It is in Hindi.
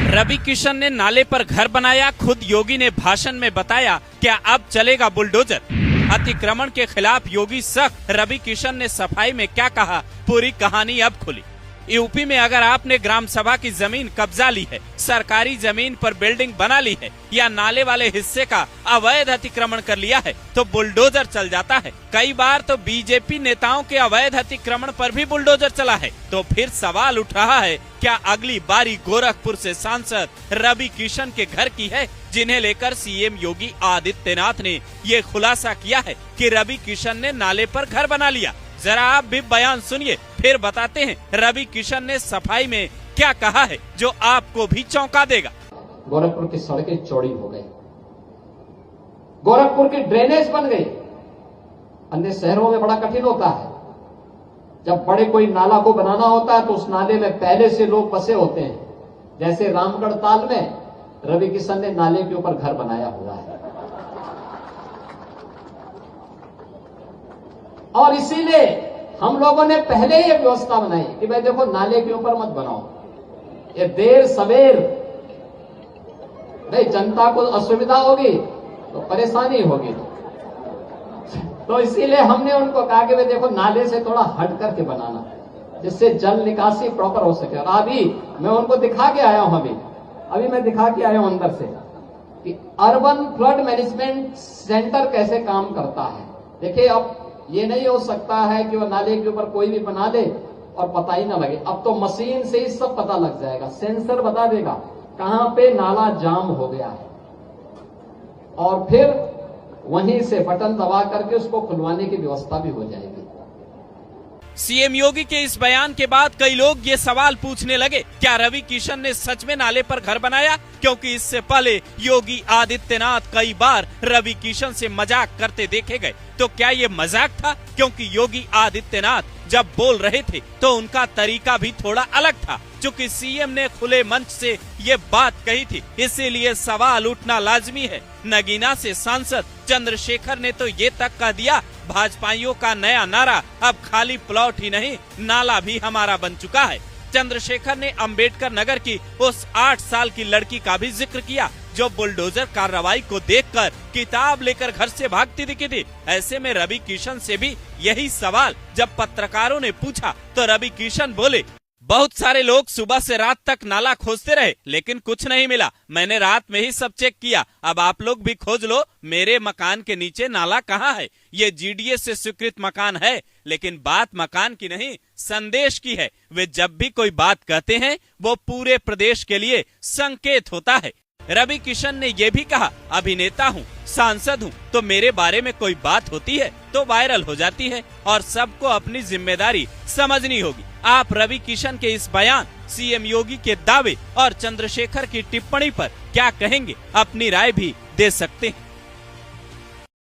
रवि किशन ने नाले पर घर बनाया, खुद योगी ने भाषण में बताया क्या अब चलेगा बुलडोजर। अतिक्रमण के खिलाफ योगी सख्त, रवि किशन ने सफाई में क्या कहा, पूरी कहानी अब खुली। यूपी में अगर आपने ग्राम सभा की जमीन कब्जा ली है, सरकारी जमीन पर बिल्डिंग बना ली है या नाले वाले हिस्से का अवैध अतिक्रमण कर लिया है तो बुलडोजर चल जाता है। कई बार तो बीजेपी नेताओं के अवैध अतिक्रमण पर भी बुलडोजर चला है। तो फिर सवाल उठ रहा है, क्या अगली बारी गोरखपुर से सांसद रवि किशन के घर की है, जिन्हें लेकर सीएम योगी आदित्यनाथ ने ये खुलासा किया है कि रवि किशन ने नाले पर घर बना लिया। जरा आप भी बयान सुनिए, फिर बताते हैं रवि किशन ने सफाई में क्या कहा है जो आपको भी चौंका देगा। गोरखपुर की सड़कें चौड़ी हो गई, गोरखपुर की ड्रेनेज बन गई। अन्य शहरों में बड़ा कठिन होता है, जब बड़े कोई नाला को बनाना होता है तो उस नाले में पहले से लोग बसे होते हैं। जैसे रामगढ़ ताल में रवि किशन ने नाले के ऊपर घर बनाया हुआ है और इसीलिए हम लोगों ने पहले ही व्यवस्था बनाई कि भाई देखो नाले के ऊपर मत बनाओ, ये देर सवेर भाई जनता को असुविधा होगी तो परेशानी होगी। तो इसीलिए हमने उनको कहा कि भाई देखो नाले से थोड़ा हट करके बनाना, जिससे जल निकासी प्रॉपर हो सके। और अभी मैं उनको दिखा के आया हूं, अभी मैं दिखा के आया हूं अंदर से कि अर्बन फ्लड मैनेजमेंट सेंटर कैसे काम करता है। देखिए अब ये नहीं हो सकता है कि वो नाले के ऊपर कोई भी बना दे और पता ही ना लगे। अब तो मशीन से ही सब पता लग जाएगा, सेंसर बता देगा कहां पे नाला जाम हो गया है और फिर वहीं से बटन दबा करके उसको खुलवाने की व्यवस्था भी हो जाएगी। सीएम योगी के इस बयान के बाद कई लोग ये सवाल पूछने लगे, क्या रवि किशन ने सच में नाले पर घर बनाया? क्योंकि इससे पहले योगी आदित्यनाथ कई बार रवि किशन से मजाक करते देखे गए। तो क्या ये मजाक था? क्योंकि योगी आदित्यनाथ जब बोल रहे थे तो उनका तरीका भी थोड़ा अलग था। चूंकि सीएम ने खुले मंच से ये बात कही थी, इसीलिए सवाल उठना लाजमी है। नगीना से सांसद चंद्रशेखर ने तो ये तक कह दिया, भाजपाइयों का नया नारा अब खाली प्लॉट ही नहीं, नाला भी हमारा बन चुका है। चंद्रशेखर ने अंबेडकर नगर की उस 8 साल की लड़की का भी जिक्र किया जो बुलडोजर कार्रवाई को देखकर किताब लेकर घर से भागती दिखी थी। ऐसे में रवि किशन से भी यही सवाल जब पत्रकारों ने पूछा तो रवि किशन बोले, बहुत सारे लोग सुबह से रात तक नाला खोजते रहे लेकिन कुछ नहीं मिला। मैंने रात में ही सब चेक किया, अब आप लोग भी खोज लो, मेरे मकान के नीचे नाला कहाँ है। ये जीडीएस से स्वीकृत मकान है, लेकिन बात मकान की नहीं संदेश की है। वे जब भी कोई बात कहते हैं वो पूरे प्रदेश के लिए संकेत होता है। रवि किशन ने ये भी कहा, अभिनेता हूँ, सांसद हूँ, तो मेरे बारे में कोई बात होती है तो वायरल हो जाती है और सबको अपनी जिम्मेदारी समझनी होगी। आप रवि किशन के इस बयान, सीएम योगी के दावे और चंद्रशेखर की टिप्पणी पर क्या कहेंगे? अपनी राय भी दे सकते हैं।